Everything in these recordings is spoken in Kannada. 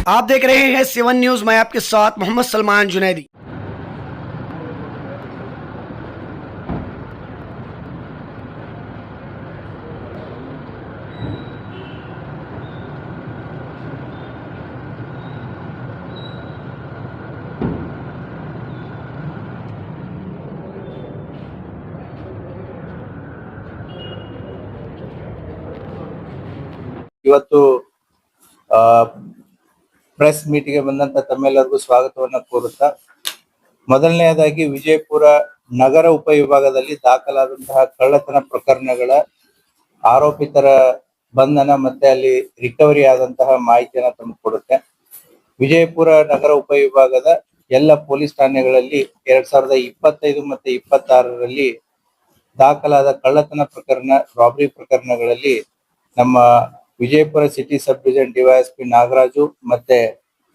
आप देख रहे हैं 7 न्यूज। मैं आपके साथ मोहम्मद सलमान जुनैदी। ಇವತ್ತು ಪ್ರೆಸ್ ಮೀಟ್ಗೆ ಬಂದಂತ ತಮ್ಮೆಲ್ಲರಿಗೂ ಸ್ವಾಗತವನ್ನ ಕೋರುತ್ತಾ, ಮೊದಲನೆಯದಾಗಿ ವಿಜಯಪುರ ನಗರ ಉಪವಿಭಾಗದಲ್ಲಿ ದಾಖಲಾದಂತಹ ಕಳ್ಳತನ ಪ್ರಕರಣಗಳ ಆರೋಪಿತರ ಬಂಧನ ಮತ್ತೆ ಅಲ್ಲಿ ರಿಕವರಿ ಆದಂತಹ ಮಾಹಿತಿಯನ್ನ ತಮಗೆ ಕೊಡುತ್ತೆ. ವಿಜಯಪುರ ನಗರ ಉಪವಿಭಾಗದ ಎಲ್ಲ ಪೊಲೀಸ್ ಠಾಣೆಗಳಲ್ಲಿ 2025 ಮತ್ತೆ 26ರಲ್ಲಿ ದಾಖಲಾದ ಕಳ್ಳತನ ಪ್ರಕರಣ, ರಾಬರಿ ಪ್ರಕರಣಗಳಲ್ಲಿ ನಮ್ಮ Vijayapura city sub division DYSP Nagaraju ಮತ್ತೆ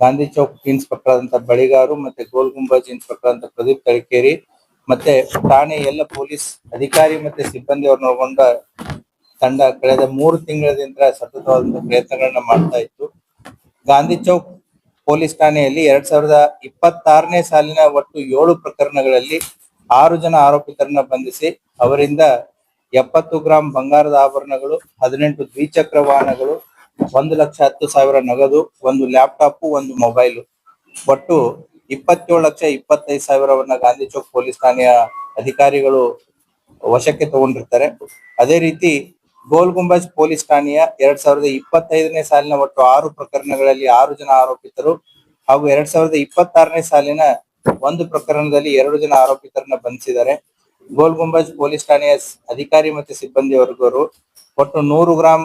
ಗಾಂಧಿ ಚೌಕ್ ಇನ್ಸ್ಪೆಕ್ಟರ್ ಆದಂತ ಬಳಿಗಾರು ಮತ್ತೆ ಗೋಲ್ ಗುಂಬಜ್ ಇನ್ಸ್ಪೆಕ್ಟರ್ ಅಂತ ಪ್ರದೀಪ್ ತರೀಕೆರೆ ಮತ್ತೆ ಠಾಣೆ ಎಲ್ಲ ಪೊಲೀಸ್ ಅಧಿಕಾರಿ ಮತ್ತೆ ಸಿಬ್ಬಂದಿ ಅವ್ರನ್ನ ಒಳಗೊಂಡ ತಂಡ ಕಳೆದ 3 ತಿಂಗಳಿಂದ ಸತತವಾದ ಪ್ರಯತ್ನಗಳನ್ನ ಮಾಡ್ತಾ ಇತ್ತು. ಗಾಂಧಿ ಚೌಕ್ ಪೊಲೀಸ್ ಠಾಣೆಯಲ್ಲಿ 2026ನೇ ಸಾಲಿನ ಒಟ್ಟು 7 ಪ್ರಕರಣಗಳಲ್ಲಿ 6 ಜನ ಆರೋಪಿತರನ್ನ ಬಂಧಿಸಿ ಅವರಿಂದ 70 ಗ್ರಾಂ ಬಂಗಾರದ ಆಭರಣಗಳು, 18 ದ್ವಿಚಕ್ರ ವಾಹನಗಳು, 1,10,000 ನಗದು, ಒಂದು ಲ್ಯಾಪ್ಟಾಪ್, ಒಂದು ಮೊಬೈಲ್, ಒಟ್ಟು 27,25,000 ಗಾಂಧಿ ಚೌಕ್ ಪೊಲೀಸ್ ಠಾಣೆಯ ಅಧಿಕಾರಿಗಳು ವಶಕ್ಕೆ ತಗೊಂಡಿರ್ತಾರೆ. ಅದೇ ರೀತಿ ಗೋಲ್ ಗುಂಬಜ್ ಪೊಲೀಸ್ ಠಾಣೆಯ 2025ನೇ ಸಾಲಿನ ಒಟ್ಟು 6 ಪ್ರಕರಣಗಳಲ್ಲಿ 6 ಜನ ಆರೋಪಿತರು ಹಾಗೂ 2026ನೇ ಸಾಲಿನ ಒಂದು ಪ್ರಕರಣದಲ್ಲಿ 2 ಜನ ಆರೋಪಿತರನ್ನ ಬಂಧಿಸಿದ್ದಾರೆ. ಗೋಲ್ ಗುಂಬಜ್ ಪೊಲೀಸ್ ಠಾಣೆಯ ಅಧಿಕಾರಿ ಮತ್ತೆ ಸಿಬ್ಬಂದಿ ವರ್ಗರು ಒಟ್ಟು 100 ಗ್ರಾಂ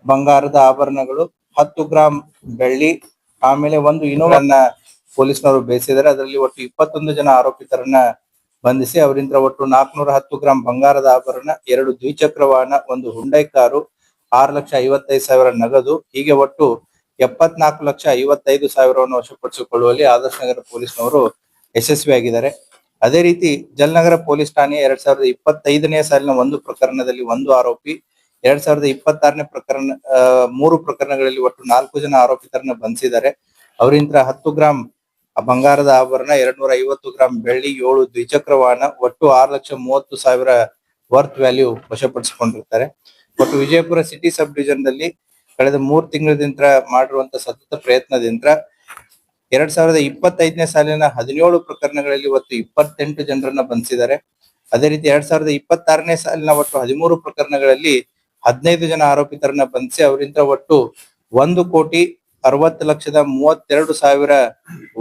ಬಂಗಾರದ ಆಭರಣಗಳು, 10 ಗ್ರಾಂ ಬೆಳ್ಳಿ, ಆಮೇಲೆ ಒಂದು ಇನೋವಾನ್ನ ಪೊಲೀಸ್ನವರು ಬೇಯಿಸಿದ್ದಾರೆ. ಅದರಲ್ಲಿ ಒಟ್ಟು 21 ಜನ ಆರೋಪಿತರನ್ನ ಬಂಧಿಸಿ ಅವರಿಂದ ಒಟ್ಟು 410 ಗ್ರಾಂ ಬಂಗಾರದ ಆಭರಣ, 2 ದ್ವಿಚಕ್ರ ವಾಹನ, ಒಂದು ಹುಂಡೈ ಕಾರು, 6,55,000 ನಗದು, ಹೀಗೆ ಒಟ್ಟು 74,55,000 ವಶಪಡಿಸಿಕೊಳ್ಳುವಲ್ಲಿ ಆದರ್ಶ ನಗರ ಪೊಲೀಸ್ನವರು ಯಶಸ್ವಿಯಾಗಿದ್ದಾರೆ. ಅದೇ ರೀತಿ ಜಲನಗರ ಪೊಲೀಸ್ ಠಾಣೆ 2025ನೇ ಸಾಲಿನ ಒಂದು ಪ್ರಕರಣದಲ್ಲಿ 1 ಆರೋಪಿ, 2026ನೇ ಪ್ರಕರಣ 3 ಪ್ರಕರಣಗಳಲ್ಲಿ ಒಟ್ಟು 4 ಜನ ಆರೋಪಿತರನ್ನ ಬಂಧಿಸಿದ್ದಾರೆ. ಅವರಿಂದ 10 ಗ್ರಾಂ ಬಂಗಾರದ ಆಭರಣ, 250 ಗ್ರಾಂ ಬೆಳ್ಳಿ, 7 ದ್ವಿಚಕ್ರ ವಾಹನ, ಒಟ್ಟು 6,30,000 ವರ್ತ್ ವ್ಯಾಲ್ಯೂ ವಶಪಡಿಸಿಕೊಂಡಿರ್ತಾರೆ. ಒಟ್ಟು ವಿಜಯಪುರ ಸಿಟಿ ಸಬ್ ಡಿವಿಷನ್ ನಲ್ಲಿ ಕಳೆದ 3 ತಿಂಗಳಿಂದ ಮಾಡಿರುವಂತ ಸತತ ಪ್ರಯತ್ನದಿಂದ 2025ನೇ ಸಾಲಿನ 17 ಪ್ರಕರಣಗಳಲ್ಲಿ ಒಟ್ಟು 28 ಜನರನ್ನ ಬಂಧಿಸಿದ್ದಾರೆ. ಅದೇ ರೀತಿ 2026ನೇ ಸಾಲಿನ ಒಟ್ಟು 13 ಪ್ರಕರಣಗಳಲ್ಲಿ 15 ಜನ ಆರೋಪಿತರನ್ನ ಬಂಧಿಸಿ ಅವರಿಂದ ಒಟ್ಟು 1,60,32,000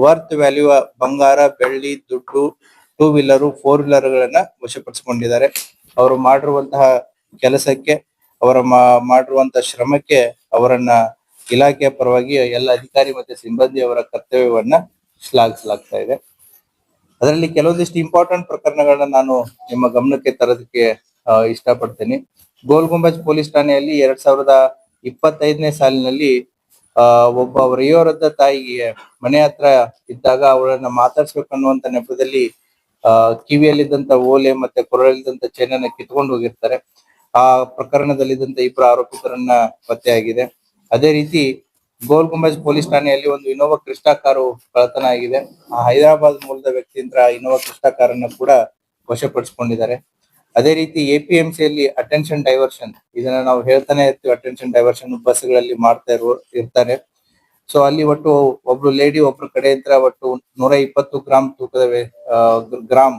ವರ್ತ್ ವ್ಯಾಲ್ಯೂ ಬಂಗಾರ, ಬೆಳ್ಳಿ, ದುಡ್ಡು, 2 ವೀಲರ್ 4 ವೀಲರ್ಗಳನ್ನ ವಶಪಡಿಸಿಕೊಂಡಿದ್ದಾರೆ. ಅವರು ಮಾಡಿರುವಂತಹ ಕೆಲಸಕ್ಕೆ, ಅವರ ಮಾಡಿರುವಂತಹ ಶ್ರಮಕ್ಕೆ ಅವರನ್ನ ಇಲಾಖೆಯ ಪರವಾಗಿ ಎಲ್ಲ ಅಧಿಕಾರಿ ಮತ್ತೆ ಸಿಬ್ಬಂದಿ ಅವರ ಕರ್ತವ್ಯವನ್ನ ಶ್ಲಾಘಿಸಲಾಗ್ತಾ ಇದೆ. ಅದರಲ್ಲಿ ಕೆಲವೊಂದಿಷ್ಟು ಇಂಪಾರ್ಟೆಂಟ್ ಪ್ರಕರಣಗಳನ್ನ ನಾನು ನಿಮ್ಮ ಗಮನಕ್ಕೆ ತರೋದಕ್ಕೆ ಇಷ್ಟಪಡ್ತೇನೆ. ಗೋಲ್ ಗುಂಬಜ್ ಪೊಲೀಸ್ ಠಾಣೆಯಲ್ಲಿ 2025ನೇ ಸಾಲಿನಲ್ಲಿ ಒಬ್ಬ ವಯೋವೃದ್ಧ ತಾಯಿಗೆ ಮನೆ ಹತ್ರ ಇದ್ದಾಗ ಅವಳನ್ನ ಮಾತಾಡ್ಸ್ಬೇಕನ್ನುವಂತ ನೆಪದಲ್ಲಿ ಕಿವಿಯಲ್ಲಿದ್ದಂತ ಓಲೆ ಮತ್ತೆ ಕೊರಳಲ್ಲಿದ್ದಂತ ಚೈನನ್ನ ಕಿತ್ಕೊಂಡು ಹೋಗಿರ್ತಾರೆ. ಆ ಪ್ರಕರಣದಲ್ಲಿದ್ದಂತ 2 ಆರೋಪಿತರನ್ನ ಪತ್ತೆಯಾಗಿದೆ. ಅದೇ ರೀತಿ ಗೋಲ್ ಗುಂಬಜ್ ಪೊಲೀಸ್ ಠಾಣೆಯಲ್ಲಿ ಒಂದು ಇನೋವಾ ಕ್ರಿಸ್ಟಾ ಕಾರು ಕಳ್ಳತನ ಆಗಿದೆ. ಹೈದರಾಬಾದ್ ಮೂಲದ ವ್ಯಕ್ತಿಯಿಂದ ಇನೋವಾ ಕ್ರಿಸ್ಟಾ ಕಾರನ್ನು ಕೂಡ ವಶಪಡಿಸಿಕೊಂಡಿದ್ದಾರೆ. ಅದೇ ರೀತಿ APMCಯಲ್ಲಿ ಅಟೆನ್ಷನ್ ಡೈವರ್ಷನ್, ಇದನ್ನ ನಾವು ಹೇಳ್ತಾನೆ ಇರ್ತೀವಿ, ಅಟೆನ್ಷನ್ ಡೈವರ್ಷನ್ ಬಸ್ಗಳಲ್ಲಿ ಮಾಡ್ತಾ ಇರ್ತಾರೆ. ಸೊ ಅಲ್ಲಿ ಒಟ್ಟು ಒಬ್ರು ಲೇಡಿ ಒಬ್ರು ಕಡೆಯಿಂದ ಒಟ್ಟು 120 ಗ್ರಾಂ ತೂಕದ ಗ್ರಾಮ್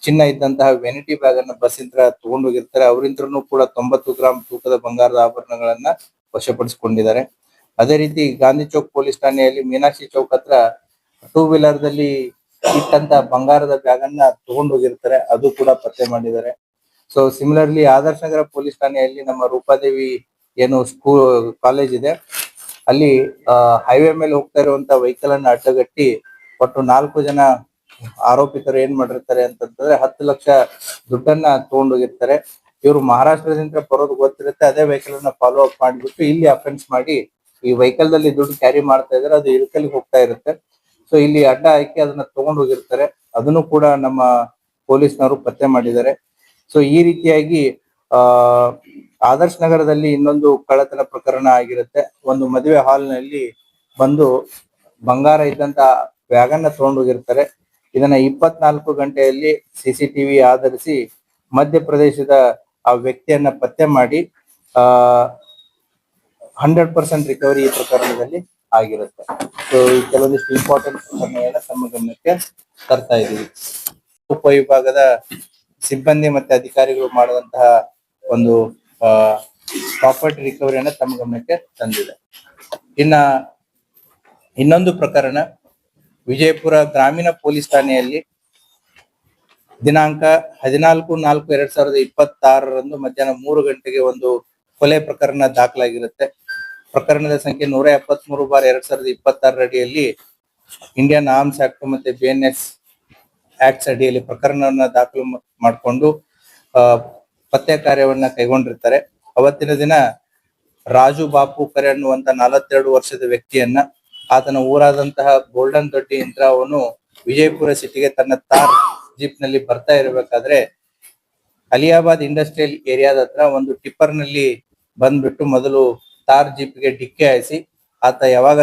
ಚಿನ್ನ ಇದ್ದಂತಹ ವೆನಿಟಿ ಬ್ಯಾಗ್ ಅನ್ನ ಬಸ್ ಇಂದ ತಗೊಂಡು ಹೋಗಿರ್ತಾರೆ. ಅವರಿಂದ್ರೂ ಕೂಡ 90 ಗ್ರಾಂ ತೂಕದ ಬಂಗಾರದ ಆಭರಣಗಳನ್ನ ವಶಪಡಿಸಿಕೊಂಡಿದ್ದಾರೆ. ಅದೇ ರೀತಿ ಗಾಂಧಿ ಚೌಕ್ ಪೊಲೀಸ್ ಠಾಣೆಯಲ್ಲಿ ಮೀನಾಕ್ಷಿ ಚೌಕ್ ಹತ್ರ 2 ವೀಲರ್ ದಲ್ಲಿ ಇಟ್ಟಂತ ಬಂಗಾರದ ಬ್ಯಾಗ್ ಅನ್ನ ತಗೊಂಡು ಹೋಗಿರ್ತಾರೆ, ಅದು ಕೂಡ ಪತ್ತೆ ಮಾಡಿದ್ದಾರೆ. ಸೊ ಸಿಮಿಲರ್ಲಿ ಆದರ್ಶ ನಗರ ಪೊಲೀಸ್ ಠಾಣೆಯಲ್ಲಿ ನಮ್ಮ ರೂಪಾದೇವಿ ಏನು ಕಾಲೇಜ್ ಇದೆ, ಅಲ್ಲಿ ಹೈವೇ ಮೇಲೆ ಹೋಗ್ತಾ ಇರುವಂತ ವೆಹಿಕಲ್ ಅನ್ನ ಅಡ್ಡಗಟ್ಟಿ ಒಟ್ಟು 4 ಜನ ಆರೋಪಿತರು ಏನ್ ಮಾಡಿರ್ತಾರೆ ಅಂತಂದ್ರೆ 10 ಲಕ್ಷ ದುಡ್ಡನ್ನ ತಗೊಂಡೋಗಿರ್ತಾರೆ. ಇವರು ಮಹಾರಾಷ್ಟ್ರದಿಂದ ಬರೋದು ಗೊತ್ತಿರುತ್ತೆ, ಅದೇ ವೆಹಿಕಲ್ ಅನ್ನ ಫಾಲೋ ಅಪ್ ಮಾಡಿಬಿಟ್ಟು ಇಲ್ಲಿ ಅಫೆನ್ಸ್ ಮಾಡಿ ಈ ವೆಹಿಕಲ್ ದಲ್ಲಿ ದುಡ್ಡು ಕ್ಯಾರಿ ಮಾಡ್ತಾ ಇದ್ರೆ ಅದು ಇಳಕಲ್ಲಿಗೆ ಹೋಗ್ತಾ ಇರುತ್ತೆ. ಸೊ ಇಲ್ಲಿ ಅಡ್ಡ ಹಾಕಿ ಅದನ್ನ ತಗೊಂಡು ಹೋಗಿರ್ತಾರೆ, ಅದನ್ನು ಕೂಡ ನಮ್ಮ ಪೊಲೀಸ್ನವರು ಪತ್ತೆ ಮಾಡಿದ್ದಾರೆ. ಸೊ ಈ ರೀತಿಯಾಗಿ ಆದರ್ಶ್ ನಗರದಲ್ಲಿ ಇನ್ನೊಂದು ಕಳ್ಳತನ ಪ್ರಕರಣ ಆಗಿರುತ್ತೆ. ಒಂದು ಮದುವೆ ಹಾಲ್ ನಲ್ಲಿ ಬಂದು ಬಂಗಾರ ಇದ್ದಂತ ಬ್ಯಾಗ್ ಅನ್ನ ತಗೊಂಡೋಗಿರ್ತಾರೆ. ಇದನ್ನ 24 ಗಂಟೆಯಲ್ಲಿ ಸಿಸಿಟಿವಿ ಆಧರಿಸಿ ಮಧ್ಯಪ್ರದೇಶದ ಆ ವ್ಯಕ್ತಿಯನ್ನ ಪತ್ತೆ ಮಾಡಿ 100% ರಿಕವರಿ ಈ ಪ್ರಕರಣದಲ್ಲಿ ಆಗಿರುತ್ತೆ. ಸೊ ಈ ಕೆಲವೊಂದಿಷ್ಟು ಇಂಪಾರ್ಟೆಂಟ್ ಪ್ರಕರಣಗಳನ್ನ ತಮ್ಮ ಗಮನಕ್ಕೆ ತರ್ತಾ ಇದೀವಿ. ಉಪವಿಭಾಗದ ಸಿಬ್ಬಂದಿ ಮತ್ತೆ ಅಧಿಕಾರಿಗಳು ಮಾಡುವಂತಹ ಒಂದು ಪ್ರಾಪರ್ಟಿ ರಿಕವರಿಯನ್ನ ತಮ್ಮ ಗಮನಕ್ಕೆ ತಂದಿದೆ. ಇನ್ನೊಂದು ಪ್ರಕರಣ ವಿಜಯಪುರ ಗ್ರಾಮೀಣ ಪೊಲೀಸ್ ಠಾಣೆಯಲ್ಲಿ ದಿನಾಂಕ 14/4/2026 ಮಧ್ಯಾಹ್ನ 3 ಗಂಟೆಗೆ ಒಂದು ಕೊಲೆ ಪ್ರಕರಣ ದಾಖಲಾಗಿರುತ್ತೆ. ಪ್ರಕರಣದ ಸಂಖ್ಯೆ 173/2026 ಅಡಿಯಲ್ಲಿ ಇಂಡಿಯನ್ ಆರ್ಮ್ಸ್ ಆಕ್ಟ್ ಮತ್ತೆ BNS ಆಕ್ಟ್ಸ್ ಅಡಿಯಲ್ಲಿ ಪ್ರಕರಣವನ್ನ ದಾಖಲು ಮಾಡಿಕೊಂಡು ಪತ್ತೆ ಕಾರ್ಯವನ್ನ ಕೈಗೊಂಡಿರ್ತಾರೆ. ಅವತ್ತಿನ ದಿನ ರಾಜು ಬಾಪುಕರೆ ಅನ್ನುವಂತ 42 ವರ್ಷದ ವ್ಯಕ್ತಿಯನ್ನ ಆತನ ಊರಾದಂತಹ ಗೋಲ್ಡನ್ ದೊಡ್ಡಿ ಯಂತ್ರ ಅವನು ವಿಜಯಪುರ ಸಿಟಿಗೆ ತನ್ನ ತಾರ್ ಜೀಪ್ ನಲ್ಲಿ ಬರ್ತಾ ಇರಬೇಕಾದ್ರೆ ಅಲಿಯಾಬಾದ್ ಇಂಡಸ್ಟ್ರಿಯಲ್ ಏರಿಯಾದ ಹತ್ರ ಒಂದು ಟಿಪ್ಪರ್ ನಲ್ಲಿ ಬಂದ್ಬಿಟ್ಟು ಮೊದಲು ತಾರ್ ಜೀಪ್ಗೆ ಡಿಕ್ಕಿ ಹಾಯಿಸಿ ಆತ ಯಾವಾಗ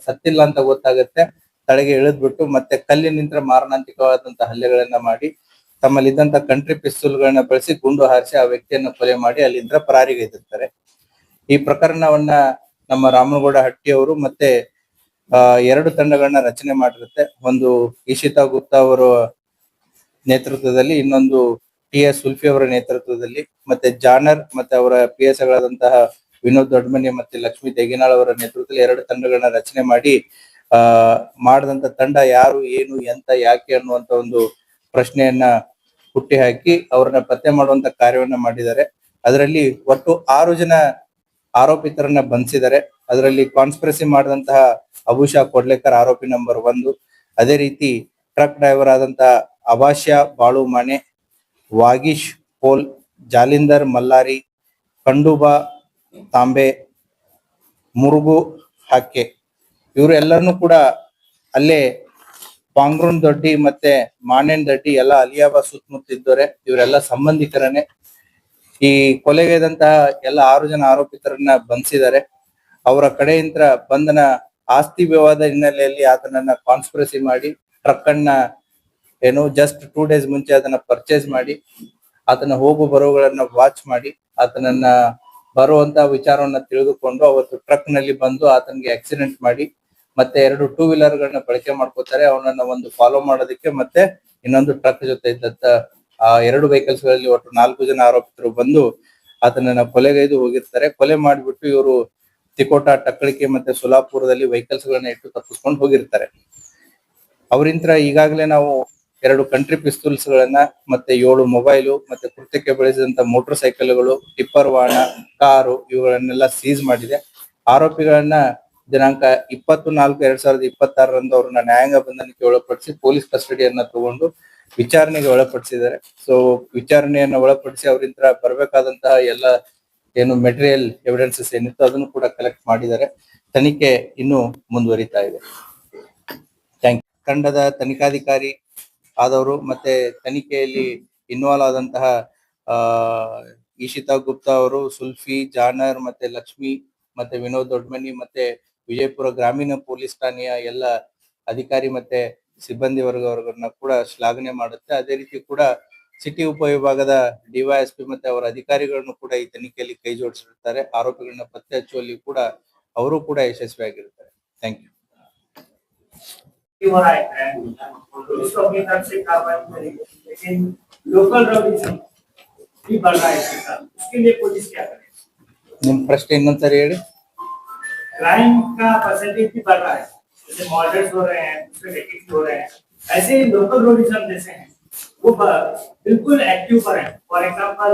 ಸತ್ತಿಲ್ಲ ಅಂತ ಗೊತ್ತಾಗುತ್ತೆ ತಳಗೆ ಇಳಿದ್ಬಿಟ್ಟು ಮತ್ತೆ ಕಲ್ಲಿನಿಂದ ಮಾರಣಾಂತಿಕವಾದಂತಹ ಹಲ್ಲೆಗಳನ್ನ ಮಾಡಿ ತಮ್ಮಲ್ಲಿದ್ದಂತ ಕಂಟ್ರಿ ಪಿಸ್ತೂಲ್ಗಳನ್ನ ಬಳಸಿ ಗುಂಡು ಹಾರಿಸಿ ಆ ವ್ಯಕ್ತಿಯನ್ನ ಕೊಲೆ ಮಾಡಿ ಅಲ್ಲಿಂದ ಪರಾರಿಗೈದಿರ್ತಾರೆ. ಈ ಪ್ರಕರಣವನ್ನ ನಮ್ಮ ರಾಮನಗೌಡ ಹಟ್ಟಿ ಅವರು ಮತ್ತೆ 2 ತಂಡಗಳನ್ನ ರಚನೆ ಮಾಡಿರುತ್ತೆ. ಒಂದು ಈಶಿತಾ ಗುಪ್ತಾ ಅವರ ನೇತೃತ್ವದಲ್ಲಿ, ಇನ್ನೊಂದು TS ಸುಲ್ಫಿ ಅವರ ನೇತೃತ್ವದಲ್ಲಿ, ಮತ್ತೆ ಜಾನರ್ ಮತ್ತೆ ಅವರ PS ಗಳಾದಂತಹ ವಿನೋದ್ ದೊಡ್ಡಮನಿ ಮತ್ತೆ ಲಕ್ಷ್ಮೀ ದೇಗಿನಾಳ್ ಅವರ ನೇತೃತ್ವದಲ್ಲಿ 2 ತಂಡಗಳನ್ನ ರಚನೆ ಮಾಡಿ ಮಾಡಿದಂತ ತಂಡ ಯಾರು, ಏನು, ಎಂತ, ಯಾಕೆ ಅನ್ನುವಂತ ಒಂದು ಪ್ರಶ್ನೆಯನ್ನ ಹುಟ್ಟಿ ಹಾಕಿ ಅವರನ್ನ ಪತ್ತೆ ಮಾಡುವಂತ ಕಾರ್ಯವನ್ನ ಮಾಡಿದ್ದಾರೆ. ಅದರಲ್ಲಿ ಒಟ್ಟು 6 ಜನ ಆರೋಪಿತರನ್ನ ಬಂಧಿಸಿದ್ದಾರೆ. ಅದರಲ್ಲಿ ಕಾನ್ಸ್ಪಿರಸಿ ಮಾಡಿದಂತಹ ಅಬುಷಾ ಕೊಡ್ಲೇಕರ್ ಆರೋಪಿ ನಂಬರ್ 1. ಅದೇ ರೀತಿ ಟ್ರಕ್ ಡ್ರೈವರ್ ಆದಂತಹ ಅಭಾಷ್ಯ ಬಾಳು ಮಾನೆ, ವಾಗೀಶ್ ಪೋಲ್, ಜಾಲಿಂದರ್ ಮಲ್ಲಾರಿ, ಕಂಡುಬಾ ತಾಂಬೆ, ಮುರುಗು ಹಾಕೆ, ಇವರು ಎಲ್ಲರನ್ನು ಕೂಡ ಅಲ್ಲೇ ಪಾಂಗ್ರೂನ್ ದೊಡ್ಡಿ ಮತ್ತೆ ಮಾನೇನ್ ದೊಡ್ಡಿ ಎಲ್ಲ ಅಲಿಯಾಬಾದ್ ಸುತ್ತಮುತ್ತ ಇದ್ದವ್ರೆ. ಇವರೆಲ್ಲ ಸಂಬಂಧಿಕರನ್ನೇ. ಈ ಕೊಲೆಗೈದಂತಹ ಎಲ್ಲ 6 ಜನ ಆರೋಪಿತರನ್ನ ಬಂಧಿಸಿದ್ದಾರೆ. ಅವರ ಕಡೆಯಿಂದ ಬಂಧನ ಆಸ್ತಿ ವಿವಾದ ಹಿನ್ನೆಲೆಯಲ್ಲಿ ಆತನನ್ನ ಕಾನ್ಸ್ಪಿರಸಿ ಮಾಡಿ ಟ್ರಕ್ ಅನ್ನ ಜಸ್ಟ್ 2 ಡೇಸ್ ಮುಂಚೆ ಅದನ್ನ ಪರ್ಚೇಸ್ ಮಾಡಿ ಆತನ ಹೋಗು ಬರೋಗಳನ್ನ ವಾಚ್ ಮಾಡಿ ಆತನನ್ನ ಬರುವಂತ ವಿಚಾರವನ್ನ ತಿಳಿದುಕೊಂಡು ಅವತ್ತು ಟ್ರಕ್ ನಲ್ಲಿ ಬಂದು ಆತನಿಗೆ ಆಕ್ಸಿಡೆಂಟ್ ಮಾಡಿ ಮತ್ತೆ 2 ಟೂ ವೀಲರ್ ಗಳನ್ನ ಬಳಕೆ ಮಾಡ್ಕೋತಾರೆ. ಅವನನ್ನ ಒಂದು ಫಾಲೋ ಮಾಡೋದಕ್ಕೆ ಮತ್ತೆ ಇನ್ನೊಂದು ಟ್ರಕ್ ಜೊತೆ ಇದ್ದಂತ ಆ 2 ವೆಹಿಕಲ್ಸ್ ಗಳಲ್ಲಿ ಒಟ್ಟು 4 ಜನ ಆರೋಪಿತರು ಬಂದು ಆತನನ್ನ ಕೊಲೆಗೈದು ಹೋಗಿರ್ತಾರೆ. ಕೊಲೆ ಮಾಡಿಬಿಟ್ಟು ಇವರು ತಿಕೋಟ, ಟಕ್ಕಳಿಕೆ ಮತ್ತೆ ಸೋಲಾಪುರದಲ್ಲಿ ವೆಹಿಕಲ್ಸ್ ಗಳನ್ನ ಇಟ್ಟು ತಪ್ಪಿಸ್ಕೊಂಡು ಹೋಗಿರ್ತಾರೆ. ಅವರಿಂತ್ರ ಈಗಾಗಲೇ ನಾವು 2 ಕಂಟ್ರಿ ಪಿಸ್ತೂಲ್ಸ್ ಗಳನ್ನ ಮತ್ತೆ 7 ಮೊಬೈಲು ಮತ್ತೆ ಕೃತ್ಯಕ್ಕೆ ಬಳಸಿದಂತ ಮೋಟರ್ ಸೈಕಲ್ಗಳು, ಟಿಪ್ಪರ್ ವಾಹನ, ಕಾರು ಇವುಗಳನ್ನೆಲ್ಲ ಸೀಸ್ ಮಾಡಿದೆ. ಆರೋಪಿಗಳನ್ನ ದಿನಾಂಕ 20/4/2026 ಅವ್ರನ್ನ ನ್ಯಾಯಾಂಗ ಬಂಧನಕ್ಕೆ ಒಳಪಡಿಸಿ ಪೊಲೀಸ್ ಕಸ್ಟಡಿಯನ್ನ ತಗೊಂಡು ವಿಚಾರಣೆಗೆ ಒಳಪಡಿಸಿದ್ದಾರೆ. ಸೊ ವಿಚಾರಣೆಯನ್ನ ಒಳಪಡಿಸಿ ಅವರಿಂದ ಬರಬೇಕಾದಂತಹ ಎಲ್ಲ ಏನು ಮೆಟೀರಿಯಲ್ ಎವಿಡೆನ್ಸಸ್ ಏನಿತ್ತು ಅದನ್ನು ಕೂಡ ಕಲೆಕ್ಟ್ ಮಾಡಿದ್ದಾರೆ. ತನಿಖೆ ಇನ್ನು ಮುಂದುವರಿತಾ ಇದೆ. Thank you. ತಂಡದ ತನಿಖಾಧಿಕಾರಿ ಆದವರು ಮತ್ತೆ ತನಿಖೆಯಲ್ಲಿ ಇನ್ವಾಲ್ವ್ ಆದಂತಹ ಈಶಿತಾ ಗುಪ್ತಾ ಅವರು, ಸುಲ್ಫಿ, ಜಾನರ್ ಮತ್ತೆ ಲಕ್ಷ್ಮಿ ಮತ್ತೆ ವಿನೋದ್ ದೊಡ್ಡಮನಿ ಮತ್ತೆ ವಿಜಯಪುರ ಗ್ರಾಮೀಣ ಪೊಲೀಸ್ ಠಾಣೆಯ ಎಲ್ಲ ಅಧಿಕಾರಿ ಮತ್ತೆ ಸಿಬ್ಬಂದಿ ವರ್ಗವರ್ಗನ್ನ ಕೂಡ ಶ್ಲಾಘನೆ ಮಾಡುತ್ತೆ. ಅದೇ ರೀತಿ ಕೂಡ ಸಿಟಿ ಉಪವಿಭಾಗದ DYSP ಮತ್ತೆ ಅವರ ಅಧಿಕಾರಿಗಳನ್ನು ಕೂಡ ಈ ತನಿಖೆಯಲ್ಲಿ ಕೈ ಜೋಡಿಸಿರ್ತಾರೆ. ಆರೋಪಿಗಳನ್ನ ಪತ್ತೆ ಹಚ್ಚುವಲ್ಲಿ ಕೂಡ ಅವರು ಕೂಡ ಯಶಸ್ವಿಯಾಗಿರ್ತಾರೆ. Thank you. ನಿಮ್ ಪ್ರಶ್ನೆ ಇನ್ನೊಂದ್ಸರಿ ಹೇಳಿ. क्राइम का परसेंटेज भी बढ़ रहा है, जैसे मर्डर्स हो रहे हैं, दूसरे रेकेट्स हो रहे हैं, ऐसे लोकल रोडिज्म जैसे हैं वो बिल्कुल एक्टिव पर है. फॉर एग्जांपल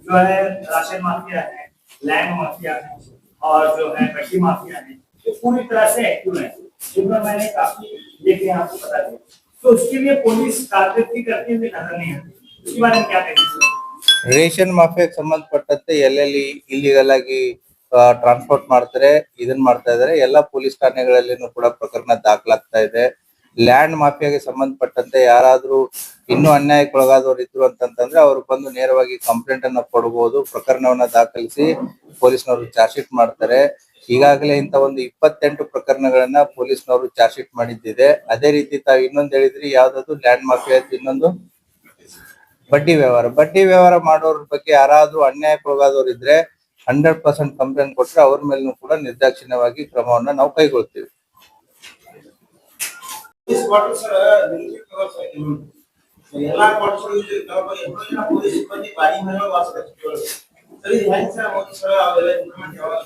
जो है राशन माफिया है, लैंड माफिया है और जो है बट्टी माफिया है, ये पूरी तरह से एक्टिव है. जिनका मैंने काफी देखे आपको बता दिया. तो उसके लिए पुलिस कारकर्दगी करते हुए नजर नहीं आती. उसके बारे में क्या कहेंगे? ರೇಷನ್ ಮಾಫಿಯಾಕ್ಕೆ ಸಂಬಂಧಪಟ್ಟಂತೆ ಎಲ್ಲೆಲ್ಲಿ ಇಲ್ಲಿಗಲ್ ಆಗಿ ಟ್ರಾನ್ಸ್ಪೋರ್ಟ್ ಮಾಡ್ತಾರೆ, ಇದನ್ನ ಮಾಡ್ತಾ ಇದಾರೆ. ಎಲ್ಲಾ ಪೊಲೀಸ್ ಠಾಣೆಗಳಲ್ಲಿನೂ ಕೂಡ ಪ್ರಕರಣ ದಾಖಲಾಗ್ತಾ ಇದೆ. ಲ್ಯಾಂಡ್ ಮಾಫಿಯಾಗೆ ಸಂಬಂಧಪಟ್ಟಂತೆ ಯಾರಾದ್ರೂ ಇನ್ನೂ ಅನ್ಯಾಯಕ್ಕೊಳಗಾದವರು ಇದ್ರು ಅಂತಂದ್ರೆ ಅವರು ಬಂದು ನೇರವಾಗಿ ಕಂಪ್ಲೇಂಟ್ ಅನ್ನ ಕೊಡಬಹುದು. ಪ್ರಕರಣವನ್ನ ದಾಖಲಿಸಿ ಪೊಲೀಸ್ನವರು ಚಾರ್ಜ್ ಶೀಟ್ ಮಾಡ್ತಾರೆ. ಈಗಾಗಲೇ ಇಂತ ಒಂದು 28 ಪ್ರಕರಣಗಳನ್ನ ಪೊಲೀಸ್ನವರು ಚಾರ್ಜ್ ಶೀಟ್ ಮಾಡಿದ್ದಿದೆ. ಅದೇ ರೀತಿ ತಾವು ಇನ್ನೊಂದು ಹೇಳಿದ್ರಿ, ಯಾವ್ದಾದ್ರು ಲ್ಯಾಂಡ್ ಮಾಫಿಯಾ, ಇನ್ನೊಂದು ಬಡ್ಡಿ ವ್ಯವಹಾರ ಮಾಡೋರ ಬಗ್ಗೆ ಯಾರಾದ್ರೂ ಅನ್ಯಾಯಕ್ಕೊಳಗಾದವರು ಇದ್ರೆ 100% ಕಂಪ್ಲೇಂಟ್ ಕೊಟ್ರೆ ಅವ್ರ ಮೇಲೂ ಕೂಡ ನಿರ್ದಾಕ್ಷಿಣ್ಯವಾಗಿ ಕ್ರಮವನ್ನ ನಾವು ಕೈಗೊಳ್ತೀವಿ. ಎಲ್ಲಾ ಪೊಲೀಸ್ ಸಿಬ್ಬಂದಿ ಬಾಡಿ ಮೇಲೆ ವಾಸಿಸ್ತಾರೆ. ಸರಿ, ಹೆಂಗ್ ಸರ್ ಒಂದು ಸಲ ಅವೆಲ್ಲ ಇಂಪ್ಲಿಮೆಂಟ್ ಯಾವಾಗ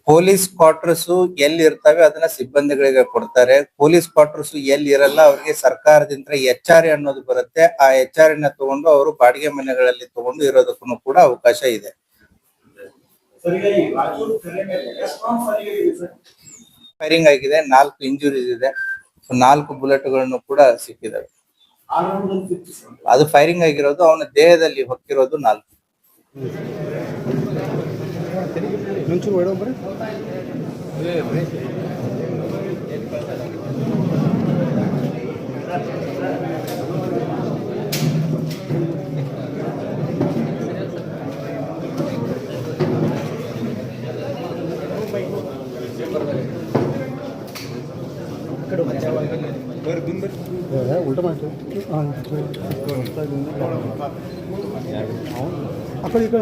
ಪೊಲೀಸ್ ಕ್ವಾರ್ಟರ್ಸ್ ಎಲ್ಲಿ ಇರ್ತವೆ ಅದನ್ನ ಸಿಬ್ಬಂದಿಗಳಿಗೆ ಕೊಡ್ತಾರೆ. ಪೊಲೀಸ್ ಕ್ವಾರ್ಟರ್ಸ್ ಎಲ್ಲಿ ಇರಲ್ಲ ಅವ್ರಿಗೆ ಸರ್ಕಾರದಿಂದ HR ಅನ್ನೋದು ಬರುತ್ತೆ. ಆ HR ನ ತಗೊಂಡು ಅವರು ಬಾಡಿಗೆ ಮನೆಗಳಲ್ಲಿ ತಗೊಂಡು ಇರೋದಕ್ಕೂ ಕೂಡ ಅವಕಾಶ ಇದೆ. ಫೈರಿಂಗ್ ಆಗಿದೆ, 4 ಇಂಜುರೀಸ್ ಇದೆ, 4 ಬುಲೆಟ್ಗಳನ್ನು ಕೂಡ ಸಿಕ್ಕಿದಾವೆ. ಅದು ಫೈರಿಂಗ್ ಆಗಿರೋದು, ಅವನ ದೇಹದಲ್ಲಿ ಹೊಕ್ಕಿರೋದು 4. उल्टा अकड़ इकड़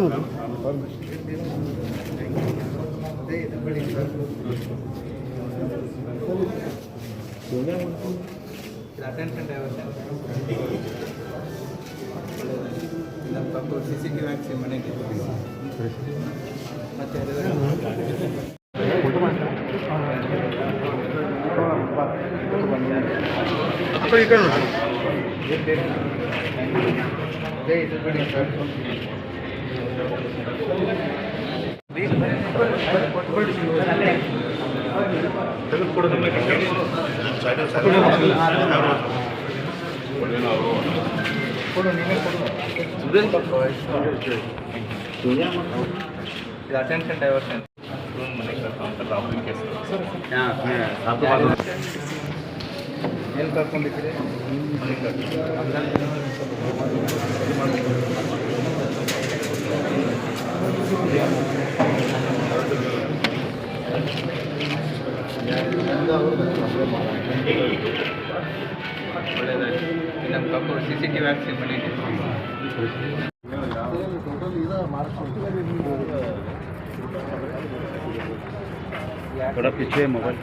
अटेंशन डाइवर्शन ಏನ್ ಕರ್ಕೊಂಡಿದ್ದೀರಿ? ಒಳ್ಳೆದಾಯ್ತು. ನಮ್ಮ ಕಪ್ಪು CCTV ಹಾಕ್ಸಿ ಮನೆಗೆ. थोड़ा पीछे मोबाइल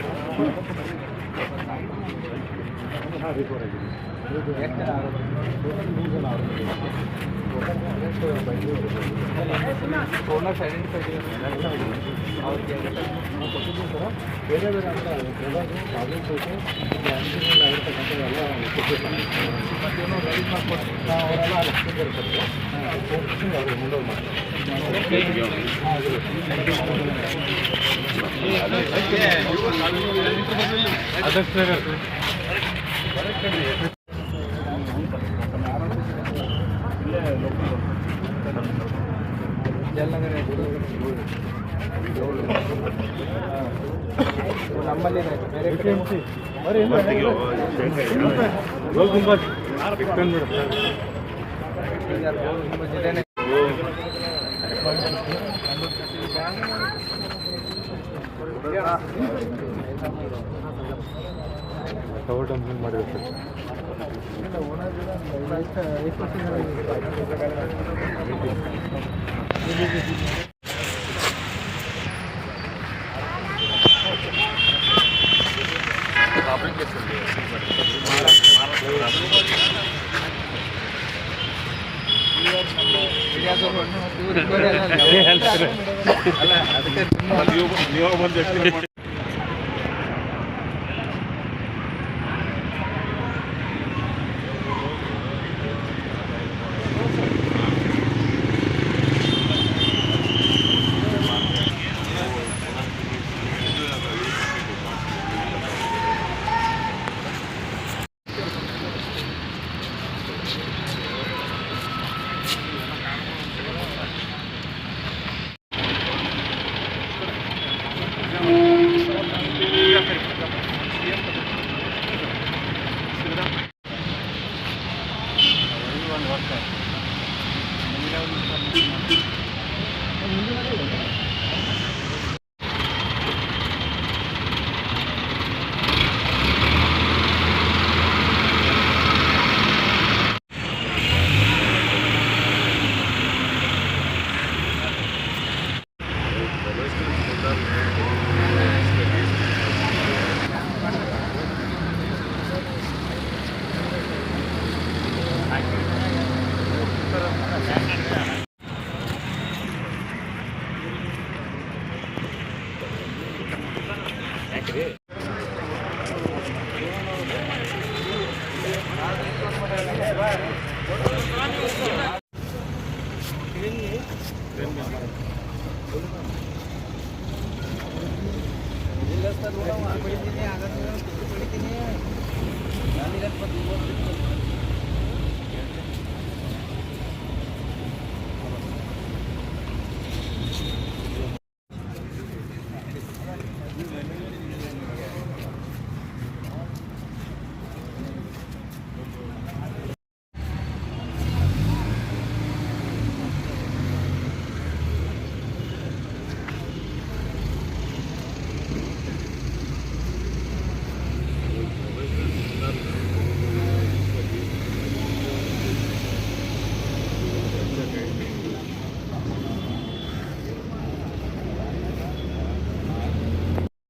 जिल्ह्यात